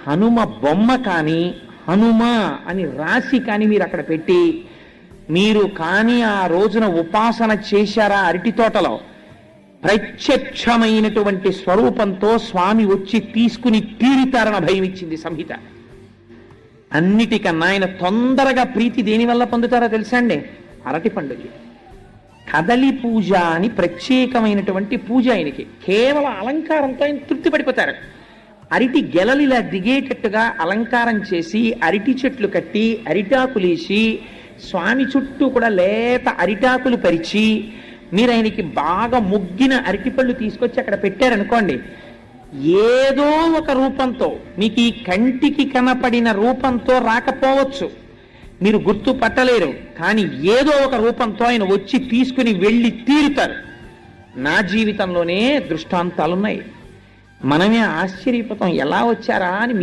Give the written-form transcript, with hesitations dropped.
హనుమ బొమ్మ కానీ హనుమ అని రాసి కానీ మీరు అక్కడ పెట్టి మీరు కానీ ఆ రోజున ఉపాసన చేశారా అరటి తోటలో, ప్రత్యక్షమైనటువంటి స్వరూపంతో స్వామి వచ్చి తీసుకుని తీరుతారన్న భయం ఇచ్చింది సంహిత. అన్నిటికన్నా ఆయన తొందరగా ప్రీతి దేనివల్ల పొందుతారో తెలుసా అండి? అరటి పండుగ కదలి పూజ అని ప్రత్యేకమైనటువంటి పూజ ఆయనకి. కేవలం అలంకారంతో ఆయన తృప్తి పడిపోతారు. అరటి గెలలిలా దిగేటట్టుగా అలంకారం చేసి అరటి చెట్లు కట్టి అరిటాకులేసి స్వామి చుట్టూ కూడా లేత అరిటాకులు పరిచి మీరు ఆయనకి బాగా ముగ్గిన అరటిపళ్ళు తీసుకొచ్చి అక్కడ పెట్టారనుకోండి, ఏదో ఒక రూపంతో మీకు ఈ కంటికి కనపడిన రూపంతో రాకపోవచ్చు, మీరు గుర్తు పట్టలేరు, కానీ ఏదో ఒక రూపంతో ఆయన వచ్చి తీసుకుని వెళ్ళి తీరుతారు. నా జీవితంలోనే దృష్టాంతాలున్నాయి. మనమే ఆశ్చర్యపోతాం ఎలా వచ్చారా అని.